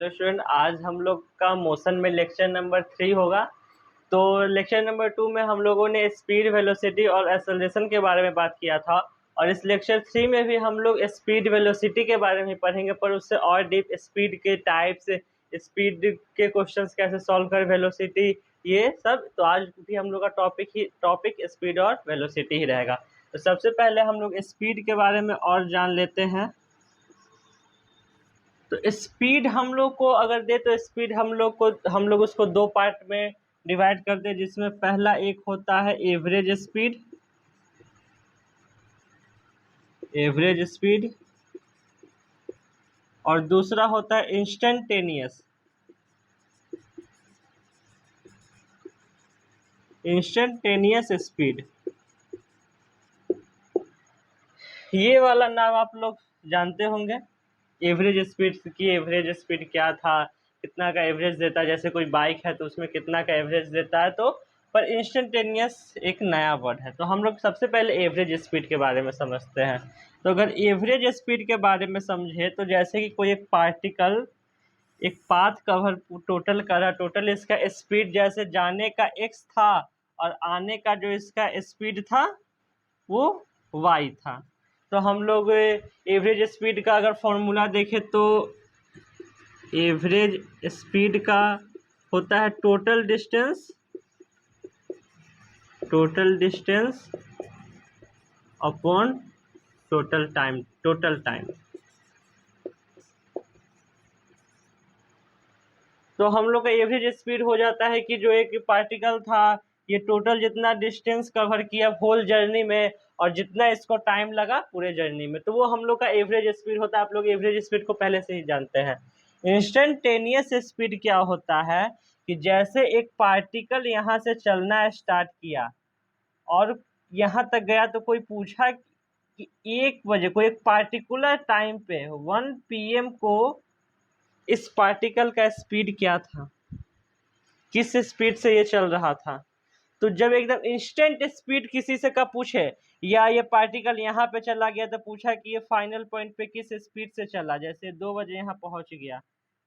तो स्टूडेंट आज हम लोग का मोशन में लेक्चर नंबर 3 होगा। तो लेक्चर नंबर 2 में हम लोगों ने स्पीड, वेलोसिटी और एक्सेलरेशन के बारे में बात किया था, और इस लेक्चर 3 में भी हम लोग स्पीड, वेलोसिटी के बारे में पढ़ेंगे, पर उससे और डीप स्पीड के टाइप्स, स्पीड के क्वेश्चंस कैसे सॉल्व करें, वेलोसिटी, ये सब। तो आज भी हम लोग का टॉपिक स्पीड और वेलोसिटी ही रहेगा। तो सबसे पहले हम लोग स्पीड के बारे में और जान लेते हैं। तो स्पीड हम लोग को अगर दे तो स्पीड हम लोग उसको दो पार्ट में डिवाइड करते हैं, जिसमें पहला एक होता है एवरेज स्पीड और दूसरा होता है इंस्टेंटेनियस स्पीड। ये वाला नाम आप लोग जानते होंगे। एवरेज स्पीड क्या था, कितना का एवरेज देता है। जैसे कोई बाइक है तो उसमें कितना का एवरेज देता है। तो पर इंस्टेंटेनियस एक नया वर्ड है। तो हम लोग सबसे पहले एवरेज स्पीड के बारे में समझते हैं। तो अगर एवरेज स्पीड के बारे में समझे तो जैसे कि कोई एक पार्टिकल एक पाथ कवर टोटल कर रहा, टोटल इसका स्पीड जैसे जाने का x था और आने का जो इसका स्पीड था वो y था। तो हम लोग एवरेज स्पीड का अगर फॉर्मूला देखें तो एवरेज स्पीड का होता है total distance upon total time. तो हम लोग का एवरेज स्पीड हो जाता है कि जो एक पार्टिकल था ये टोटल जितना डिस्टेंस कवर किया होल जर्नी में और जितना इसको टाइम लगा पूरे जर्नी में, तो वो हम लोग का एवरेज स्पीड होता है। आप लोग एवरेज स्पीड को पहले से ही जानते हैं। इंस्टेंटेनियस स्पीड क्या होता है कि जैसे एक पार्टिकल यहाँ से चलना स्टार्ट किया और यहाँ तक गया, तो कोई पूछा कि 1 बजे को एक पार्टिकुलर टाइम पे 1 PM को इस पार्टिकल का स्पीड क्या था, किस स्पीड से ये चल रहा था। तो जब एकदम इंस्टेंट स्पीड किसी से का पूछे, या ये पार्टिकल यहाँ पे चला गया तो पूछा कि ये फाइनल पॉइंट पे किस स्पीड से चला, जैसे 2 बजे यहाँ पहुँच गया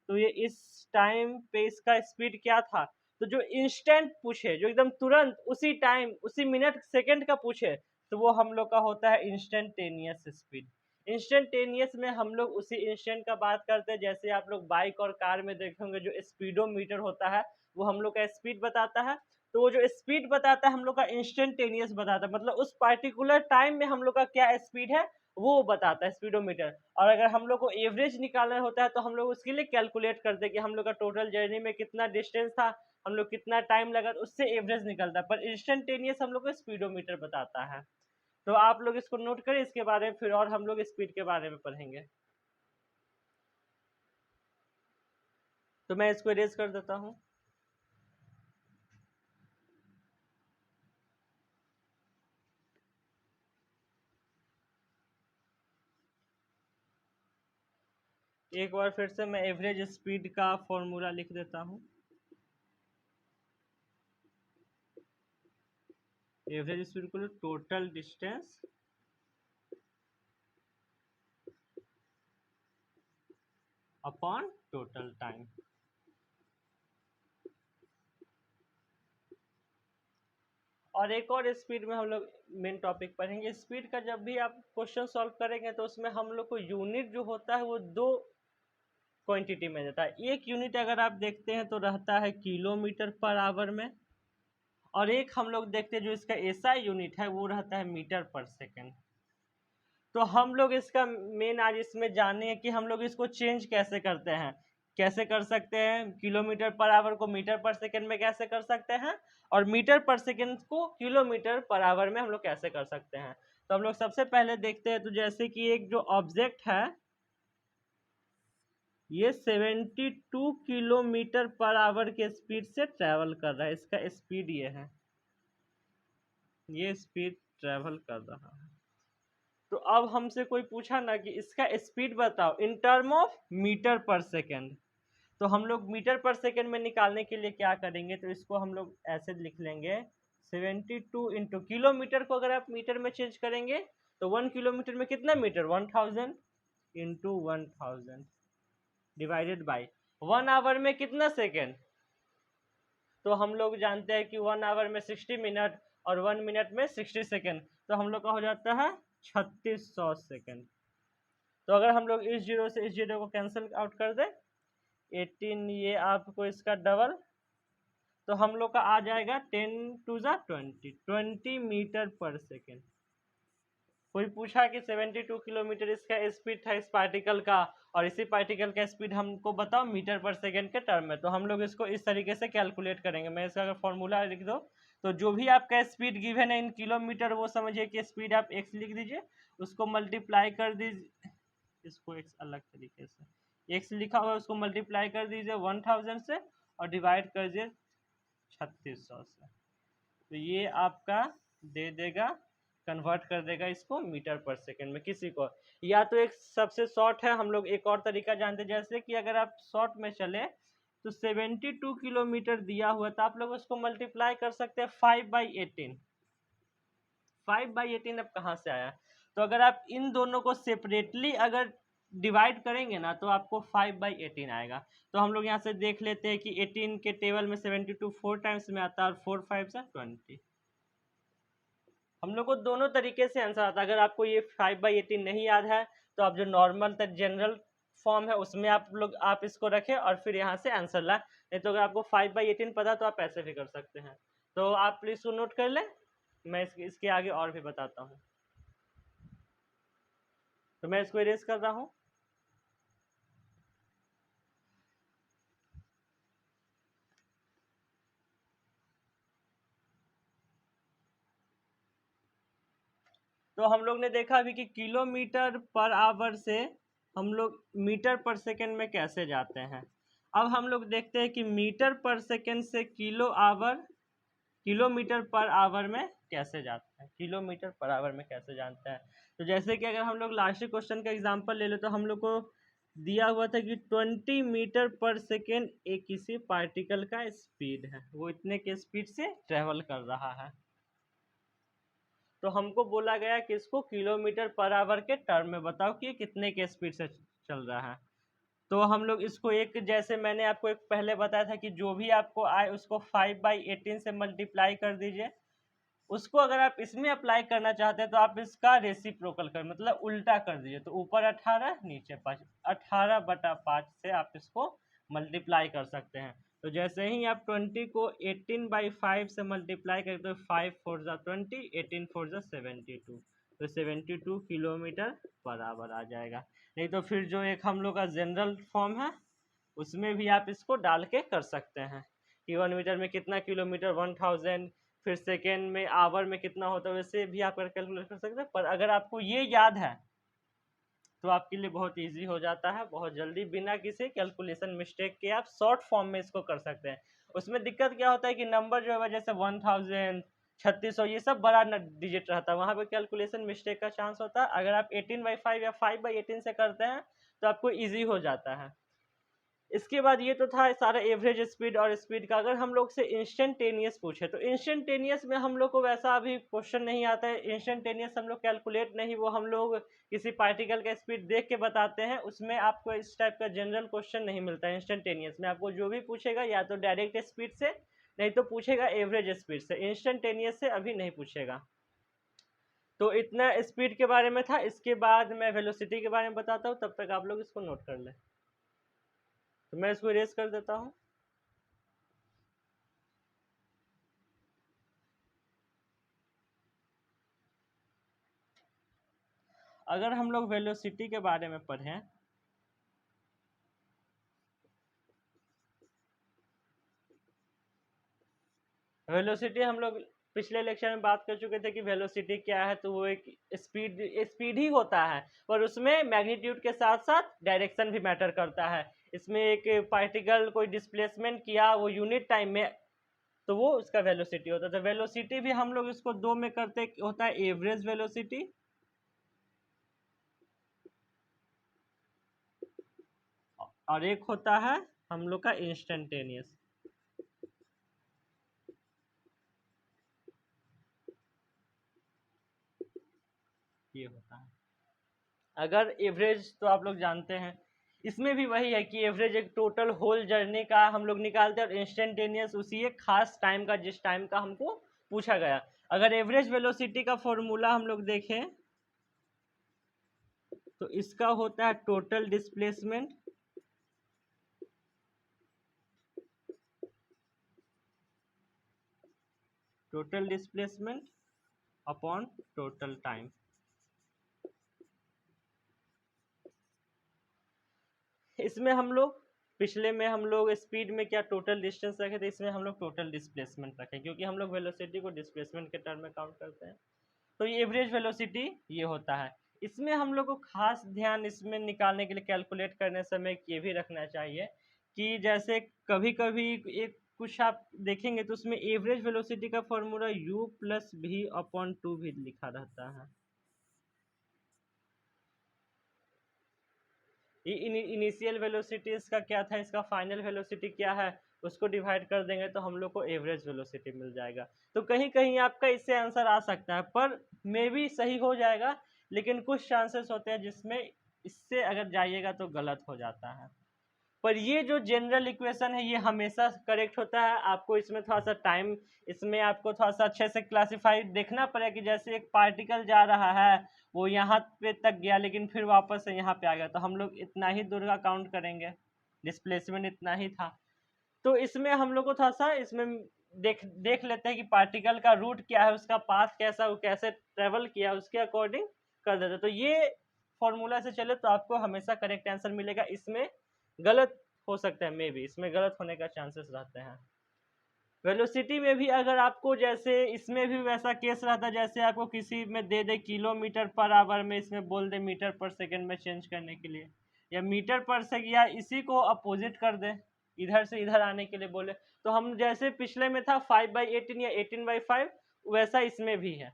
तो ये इस टाइम पे इसका स्पीड क्या था। तो जो इंस्टेंट पूछे, जो एकदम तुरंत उसी टाइम उसी मिनट सेकंड का पूछे, तो वो हम लोग का होता है इंस्टेंटेनियस स्पीड। इंस्टेंटेनियस में हम लोग उसी इंस्टेंट का बात करते हैं। जैसे आप लोग बाइक और कार में देखे होंगे जो स्पीडोमीटर होता है वो हम लोग का स्पीड बताता है। तो वो जो स्पीड बताता है हम लोग का इंस्टेंटेनियस बताता है, मतलब उस पार्टिकुलर टाइम में हम लोग का क्या स्पीड है वो बताता है स्पीडोमीटर। और अगर हम लोग को एवरेज निकालना होता है तो हम लोग उसके लिए कैलकुलेट करते हैं कि हम लोग का टोटल जर्नी में कितना डिस्टेंस था, हम लोग कितना टाइम लगा, तो उससे एवरेज निकलता है। पर इंस्टेंटेनियस हम लोग को स्पीडोमीटर बताता है। तो आप लोग इसको नोट करें, इसके बारे में फिर और हम लोग स्पीड के बारे में पढ़ेंगे। तो मैं इसको इरेज कर देता हूँ। एक बार फिर से मैं एवरेज स्पीड का फॉर्मूला लिख देता हूँ। एवरेज स्पीड को total distance upon total time. और एक और स्पीड में हम लोग मेन टॉपिक पढ़ेंगे। स्पीड का जब भी आप क्वेश्चन सॉल्व करेंगे तो उसमें हम लोग को यूनिट जो होता है वो दो क्वांटिटी में देता है। एक यूनिट अगर आप देखते हैं तो रहता है किलोमीटर पर आवर में, और एक हम लोग देखते हैं जो इसका एसआई यूनिट है वो रहता है मीटर पर सेकेंड। तो हम लोग इसका मेन आज इसमें जाने कि हम लोग इसको चेंज कैसे करते हैं, कैसे कर सकते हैं किलोमीटर पर आवर को मीटर पर सेकेंड में कैसे कर सकते हैं, और मीटर पर सेकेंड को किलोमीटर पर आवर में हम लोग कैसे कर सकते हैं। तो हम लोग सबसे पहले देखते हैं। तो जैसे कि एक जो ऑब्जेक्ट है ये 72 किलोमीटर पर आवर के स्पीड से ट्रेवल कर रहा है, इसका स्पीड ये है, ये स्पीड ट्रेवल कर रहा है। तो अब हमसे कोई पूछा ना कि इसका स्पीड बताओ इन टर्म ऑफ मीटर पर सेकेंड, तो हम लोग मीटर पर सेकेंड में निकालने के लिए क्या करेंगे, तो इसको हम लोग ऐसे लिख लेंगे 72 इंटू किलोमीटर को अगर आप मीटर में चेंज करेंगे तो 1 किलोमीटर में कितना metre, 1000 into 1000 divided by 1 hour में कितना सेकेंड, तो हम लोग जानते हैं कि 1 आवर में 60 मिनट और 1 मिनट में 60 सेकेंड, तो हम लोग का हो जाता है 3600 सेकेंड। तो अगर हम लोग इस जीरो से इस जीरो को कैंसिल आउट कर दें, 18 ये आपको इसका डबल, तो हम लोग का आ जाएगा 10 टू ज़ा 20 मीटर पर सेकेंड। कोई पूछा कि 72 किलोमीटर इसका स्पीड था इस पार्टिकल का, और इसी पार्टिकल का स्पीड हमको बताओ मीटर पर सेकेंड के टर्म में, तो हम लोग इसको इस तरीके से कैलकुलेट करेंगे। मैं इसका अगर फॉर्मूला लिख दो, तो जो भी आपका स्पीड गिवन है इन किलोमीटर, वो समझिए कि स्पीड आप x लिख दीजिए, उसको मल्टीप्लाई कर दीजिए, इसको एक अलग तरीके से x लिखा हुआ है उसको मल्टीप्लाई कर दीजिए 1000 से और डिवाइड कर दीजिए 3600 से, तो ये आपका दे देगा, कन्वर्ट कर देगा इसको मीटर पर सेकेंड में किसी को। या तो एक सबसे शॉर्ट है, हम लोग एक और तरीका जानते हैं, जैसे कि अगर आप शॉर्ट में चले तो 72 किलोमीटर दिया हुआ तो आप लोग उसको मल्टीप्लाई कर सकते हैं 5/18। 5/18 अब कहाँ से आया, तो अगर आप इन दोनों को सेपरेटली अगर डिवाइड करेंगे ना तो आपको 5/18 आएगा। तो हम लोग यहाँ से देख लेते हैं कि 18 के टेबल में 72 4 टाइम्स में आता है और 4 5 से 20। हम लोग को दोनों तरीके से आंसर आता है। अगर आपको ये 5/18 नहीं याद है तो आप जो नॉर्मल जनरल फॉर्म है उसमें आप इसको रखें और फिर यहाँ से आंसर लाए, नहीं तो अगर आपको 5/18 पता तो आप ऐसे भी कर सकते हैं। तो आप प्लीज इसको नोट कर लें, मैं इसके आगे और भी बताता हूँ। तो मैं इसको इरेज कर रहा हूँ। तो हम लोग ने देखा अभी कि किलोमीटर पर आवर से हम लोग मीटर पर सेकेंड में कैसे जाते हैं। अब हम लोग देखते हैं कि मीटर पर सेकेंड से किलोमीटर पर आवर में कैसे जाते हैं, किलोमीटर पर आवर में कैसे जानते हैं। तो जैसे कि अगर हम लोग लास्ट क्वेश्चन का एग्जांपल ले ले तो हम लोग को दिया हुआ था कि 20 मीटर पर सेकेंड एक किसी पार्टिकल का स्पीड है, वो इतने के स्पीड से ट्रेवल कर रहा है। तो हमको बोला गया कि इसको किलोमीटर पर आवर के टर्म में बताओ कि कितने के स्पीड से चल रहा है। तो हम लोग इसको एक, जैसे मैंने आपको एक पहले बताया था कि जो भी आपको आए उसको 5/18 से मल्टीप्लाई कर दीजिए। उसको अगर आप इसमें अप्लाई करना चाहते हैं तो आप इसका रेसिप्रोकल कर, मतलब उल्टा कर दीजिए, तो ऊपर 18 नीचे 5, 18/5 से आप इसको मल्टीप्लाई कर सकते हैं। तो जैसे ही आप 20 को 18/5 से मल्टीप्लाई करें तो 5 4 जा 20, 18 4 जा 72, तो 72 किलोमीटर पर आवर आ जाएगा। नहीं तो फिर जो एक हम लोग का जनरल फॉर्म है उसमें भी आप इसको डाल के कर सकते हैं कि 1 मीटर में कितना किलोमीटर 1000, फिर सेकेंड में आवर में कितना होता है, वैसे भी आप कैलकुलेट कर सकते हैं। पर अगर आपको ये याद है तो आपके लिए बहुत इजी हो जाता है, बहुत जल्दी बिना किसी कैलकुलेशन मिस्टेक के आप शॉर्ट फॉर्म में इसको कर सकते हैं। उसमें दिक्कत क्या होता है कि नंबर जो है जैसे 1000 3600 ये सब बड़ा डिजिट रहता है, वहाँ पे कैलकुलेशन मिस्टेक का चांस होता है। अगर आप 18/5 या 5/18 से करते हैं तो आपको ईजी हो जाता है। इसके बाद ये तो था सारा एवरेज स्पीड और स्पीड का। अगर हम लोग से इंस्टेंटेनियस पूछे तो इंस्टेंटेनियस में हम लोग को वैसा अभी क्वेश्चन नहीं आता है। इंस्टेंटेनियस हम लोग कैलकुलेट नहीं, वो हम लोग किसी पार्टिकल का स्पीड देख के बताते हैं। उसमें आपको इस टाइप का जनरल क्वेश्चन नहीं मिलता है। इंस्टेंटेनियस में आपको जो भी पूछेगा या तो डायरेक्ट स्पीड से, नहीं तो पूछेगा एवरेज स्पीड से, इंस्टेंटेनियस से अभी नहीं पूछेगा। तो इतना स्पीड के बारे में था। इसके बाद मैं वेलोसिटी के बारे में बताता हूँ, तब तक आप लोग इसको नोट कर लें। तो मैं इसको इरेज कर देता हूँ। अगर हम लोग वेलोसिटी के बारे में पढ़ें, वेलोसिटी हम लोग पिछले लेक्चर में बात कर चुके थे कि वेलोसिटी क्या है। तो वो एक स्पीड ही होता है, पर उसमें मैग्नीट्यूड के साथ साथ डायरेक्शन भी मैटर करता है। इसमें एक पार्टिकल कोई डिस्प्लेसमेंट किया वो यूनिट टाइम में, तो वो उसका वेलोसिटी होता है। तो वेलोसिटी भी हम लोग इसको दो में करते, होता है एवरेज वेलोसिटी और एक होता है हम लोग का इंस्टेंटेनियस। ये होता है। अगर एवरेज तो आप लोग जानते हैं, इसमें भी वही है कि एवरेज एक टोटल होल जर्नी का हम लोग निकालते हैं और इंस्टेंटेनियस उसी एक खास टाइम का जिस टाइम का हमको पूछा गया। अगर एवरेज वेलोसिटी का फॉर्मूला हम लोग देखें तो इसका होता है total displacement upon total time. इसमें हम लोग पिछले में हम लोग स्पीड में क्या टोटल डिस्टेंस रखे थे, इसमें हम लोग टोटल डिस्प्लेसमेंट रखे क्योंकि हम लोग वेलोसिटी को डिस्प्लेसमेंट के टर्म में काउंट करते हैं। तो ये एवरेज वेलोसिटी ये होता है। इसमें हम लोग को खास ध्यान इसमें निकालने के लिए कैलकुलेट करने समय ये भी रखना चाहिए कि जैसे कभी कभी एक कुछ आप देखेंगे तो उसमें एवरेज वेलोसिटी का फॉर्मूला u प्लस भी अपॉन 2 भी लिखा रहता है। इनिशियल वेलोसिटी इसका क्या था, इसका फाइनल वेलोसिटी क्या है, उसको डिवाइड कर देंगे तो हम लोग को एवरेज वेलोसिटी मिल जाएगा। तो कहीं कहीं आपका इससे आंसर आ सकता है, पर मे भी सही हो जाएगा, लेकिन कुछ चांसेस होते हैं जिसमें इससे अगर जाइएगा तो गलत हो जाता है। पर ये जो जनरल इक्वेशन है ये हमेशा करेक्ट होता है। आपको इसमें थोड़ा सा टाइम, इसमें आपको थोड़ा सा अच्छे से क्लासीफाई देखना पड़ेगा कि जैसे एक पार्टिकल जा रहा है वो यहाँ पे तक गया लेकिन फिर वापस से यहाँ पे आ गया, तो हम लोग इतना ही दूर का काउंट करेंगे, डिस्प्लेसमेंट इतना ही था। तो इसमें हम लोग को थोड़ा सा इसमें देख लेते हैं कि पार्टिकल का रूट क्या है, उसका पाथ कैसा, वो कैसे ट्रेवल किया, उसके अकॉर्डिंग कर देते। तो ये फॉर्मूला से चले तो आपको हमेशा करेक्ट आंसर मिलेगा। इसमें गलत हो सकता है, मे बी इसमें गलत होने का चांसेस रहते हैं। वेलोसिटी में भी अगर आपको जैसे इसमें भी वैसा केस रहता है जैसे आपको किसी में दे दे किलोमीटर पर आवर में, इसमें बोल दे मीटर पर सेकंड में चेंज करने के लिए, या मीटर पर सेकंड, या इसी को अपोजिट कर दे, इधर से इधर आने के लिए बोले, तो हम जैसे पिछले में था 5/18 या 18/5, वैसा इसमें भी है,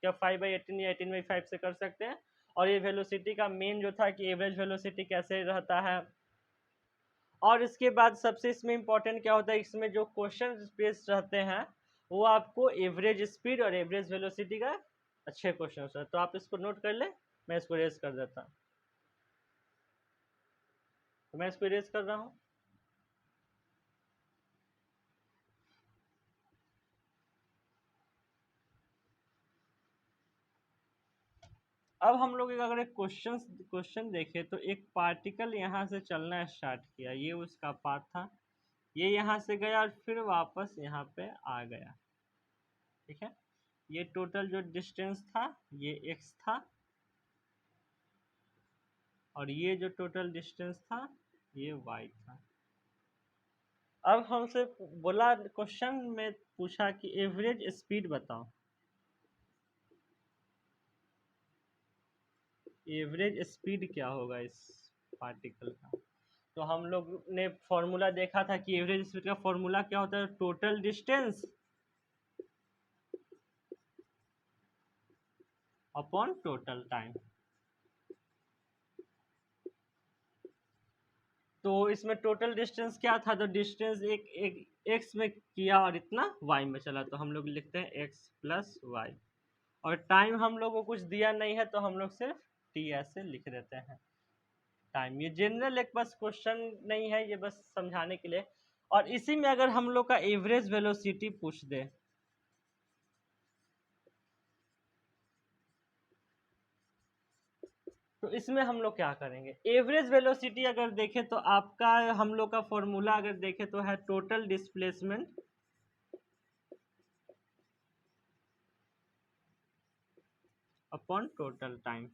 क्या 5/18 या 18/5 से कर सकते हैं। और ये वेलोसिटी का मेन जो था कि एवरेज वेलोसिटी कैसे रहता है। और इसके बाद सबसे इसमें इम्पोर्टेंट क्या होता है, इसमें जो क्वेश्चन बेस्ड रहते हैं वो आपको एवरेज स्पीड और एवरेज वेलोसिटी का अच्छे क्वेश्चन होता है। तो आप इसको नोट कर ले, मैं इसको रेज कर देता हूँ। तो मैं इसको रेज कर रहा हूँ। अब हम लोग अगर एक क्वेश्चन देखें तो एक पार्टिकल यहाँ से चलना स्टार्ट किया, ये उसका पाथ था, ये यहाँ से गया और फिर वापस यहाँ पे आ गया, ठीक है। ये टोटल जो डिस्टेंस था ये x था, और ये जो टोटल डिस्टेंस था ये y था। अब हमसे बोला, क्वेश्चन में पूछा कि एवरेज स्पीड बताओ, एवरेज स्पीड क्या होगा इस पार्टिकल का। तो हम लोग ने फॉर्मूला देखा था कि एवरेज स्पीड का फॉर्मूला क्या होता है, total distance upon total time. तो इसमें टोटल डिस्टेंस क्या था, तो डिस्टेंस एक एक्स में किया और इतना वाई में चला, तो हम लोग लिखते हैं एक्स प्लस वाई। और टाइम हम लोग को कुछ दिया नहीं है तो हम लोग सिर्फ टी ऐसे लिख देते हैं टाइम। ये जनरल एक बस क्वेश्चन नहीं है, ये बस समझाने के लिए। और इसी में अगर हम लोग का एवरेज वेलोसिटी पूछ दे, तो इसमें हम लोग क्या करेंगे, एवरेज वेलोसिटी अगर देखें तो आपका हम लोग का फॉर्मूला अगर देखें तो है total displacement upon total time.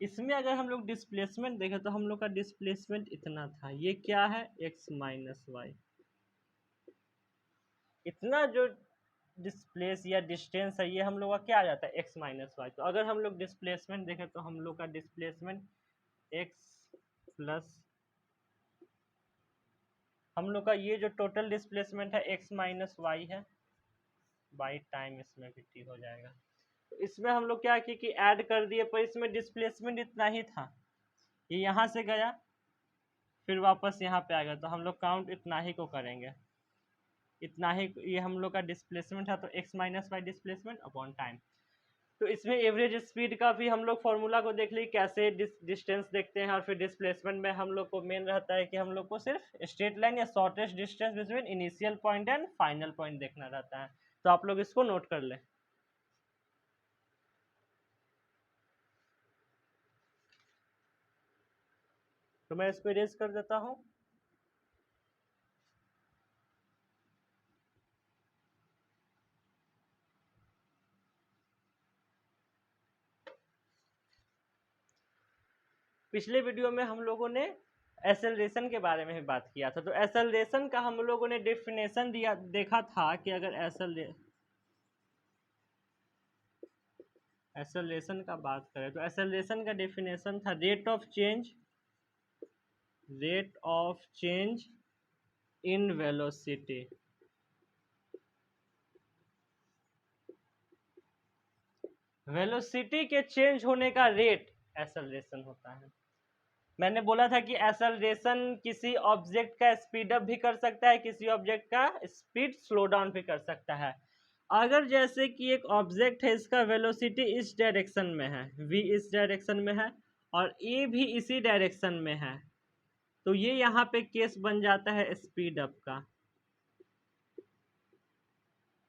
इसमें अगर हम लोग डिस्प्लेसमेंट देखें तो हम लोग का डिस्प्लेसमेंट इतना था, ये क्या है x माइनस वाई, इतना जो डिस्प्लेस या डिस्टेंस है ये हम लोग का क्या आ जाता है x माइनस वाई। तो अगर हम लोग डिस्प्लेसमेंट देखें तो हम लोग का डिस्प्लेसमेंट x प्लस, हम लोग का ये जो टोटल डिस्प्लेसमेंट है x माइनस वाई है, बाई टाइम इसमें भी टी हो जाएगा। तो इसमें हम लोग क्या किए कि ऐड कर दिए, पर इसमें डिस्प्लेसमेंट इतना ही था, ये यहाँ से गया फिर वापस यहाँ पे आ गया, तो हम लोग काउंट इतना ही को करेंगे, इतना ही। ये हम लोग का डिस्प्लेसमेंट है, तो x minus y displacement upon time. तो इसमें एवरेज स्पीड का भी हम लोग फॉर्मूला को देख ली, कैसे डिस्टेंस देखते हैं, और फिर डिस्प्लेसमेंट में हम लोग को मेन रहता है कि हम लोग को सिर्फ स्ट्रेट लाइन या shortest distance between initial point and final point देखना रहता है। तो आप लोग इसको नोट कर लें। तो मैं इसको इरेज कर देता हूँ। पिछले वीडियो में हम लोगों ने एक्सेलरेशन के बारे में भी बात किया था। तो एक्सेलरेशन का हम लोगों ने डेफिनेशन देखा था कि अगर एक्सेलरेशन का बात करें तो एक्सेलरेशन का डेफिनेशन था rate of change in velocity. Velocity के चेंज होने का रेट एक्सेलरेशन होता है। मैंने बोला था कि एक्सेलरेशन किसी ऑब्जेक्ट का स्पीड अप भी कर सकता है, किसी ऑब्जेक्ट का स्पीड स्लो डाउन भी कर सकता है। अगर जैसे कि एक ऑब्जेक्ट है, इसका वेलोसिटी इस डायरेक्शन में है, v इस डायरेक्शन में है और a भी इसी डायरेक्शन में है, तो ये यहाँ पे केस बन जाता है स्पीड अप का।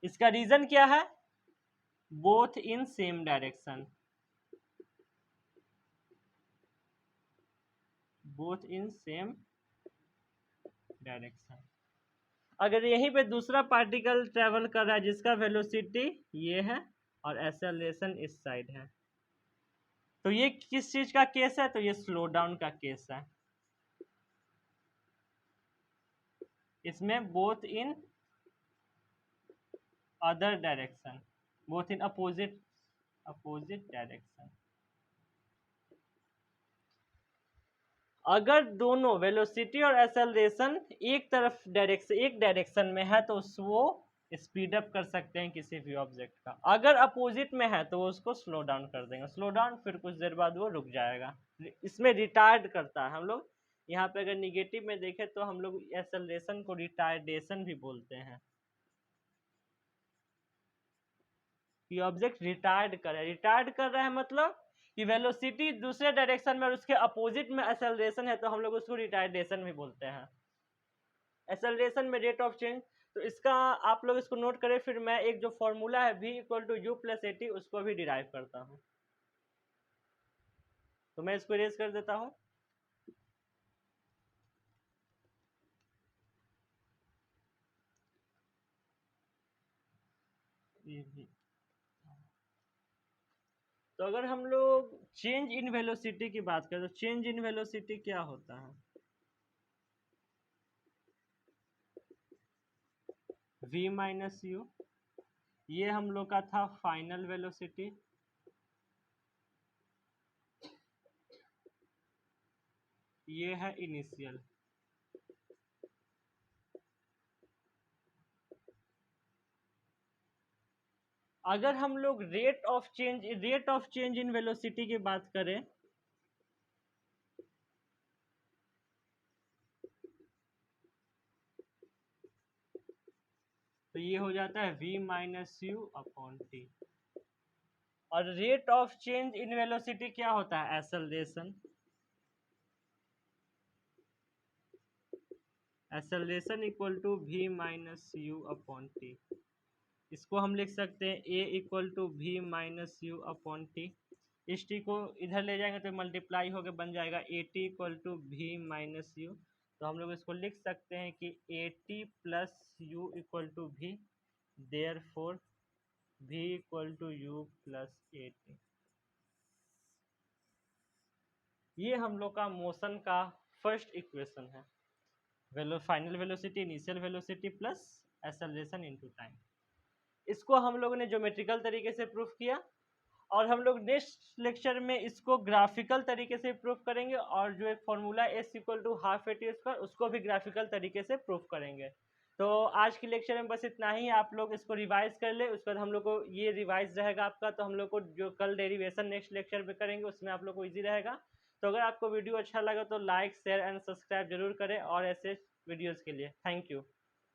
इसका रीजन क्या है? Both in same direction, both in same direction. अगर यहीं पे दूसरा पार्टिकल ट्रेवल कर रहा है जिसका वेलोसिटी ये है और एक्सेलरेशन इस साइड है, तो ये किस चीज का केस है? तो ये स्लो डाउन का केस है। इसमें both in other direction, both in opposite direction. अगर दोनों वेलोसिटी और एक्सेलरेशन एक डायरेक्शन में है तो वो स्पीड अप कर सकते हैं किसी भी ऑब्जेक्ट का। अगर अपोजिट में है तो वो उसको स्लो डाउन कर देंगे। स्लो डाउन फिर कुछ देर बाद वो रुक जाएगा। इसमें रिटार्ड करता है। हम लोग यहाँ पे अगर निगेटिव में देखें तो हम लोग एक्सेलरेशन को रिटार्डेशन भी बोलते हैं कि ऑब्जेक्ट रिटार्ड कर रहा है मतलब कि वेलोसिटी दूसरे डायरेक्शन में और उसके अपोजिट में एक्सेलरेशन है, तो हम लोग उसको रिटार्डेशन भी बोलते हैं। एक्सेलरेशन में रेट ऑफ चेंज, तो इसका आप लोग इसको नोट करें। फिर मैं एक जो फॉर्मूला है v = u + at उसको भी डिराइव करता हूँ। तो मैं इसको इरेज कर देता हूँ। तो अगर हम लोग चेंज इन वेलोसिटी की बात करें तो चेंज इन वेलोसिटी क्या होता है? v - u, ये हम लोग का था फाइनल वेलोसिटी, ये है इनिशियल। अगर हम लोग rate of change in velocity की बात करें तो ये हो जाता है v - u/t। और rate of change in velocity क्या होता है? एक्सेलरेशन। Acceleration = v - u/t। इसको हम लिख सकते हैं a = v - u/t। इस टी को इधर ले जाएंगे तो मल्टीप्लाई होकर बन जाएगा at = v - u। तो हम लोग इसको लिख सकते हैं कि at + u = v, therefore v = u + at। ये हम लोग का मोशन का फर्स्ट इक्वेशन है। Final velocity, initial velocity plus acceleration into time. इसको हम लोगों ने ज्योमेट्रिकल तरीके से प्रूफ किया और हम लोग नेक्स्ट लेक्चर में इसको ग्राफिकल तरीके से प्रूफ करेंगे और जो एक फॉर्मूला s = ½ at² उसको भी ग्राफिकल तरीके से प्रूफ करेंगे। तो आज की लेक्चर में बस इतना ही। आप लोग इसको रिवाइज कर ले, उसके बाद हम लोग को ये रिवाइज रहेगा आपका। तो हम लोग को जो कल डेरिवेशन नेक्स्ट लेक्चर में करेंगे उसमें आप लोग को ईजी रहेगा। तो अगर आपको वीडियो अच्छा लगा तो लाइक, शेयर एंड सब्सक्राइब जरूर करें और ऐसे वीडियोज़ के लिए। Thank you.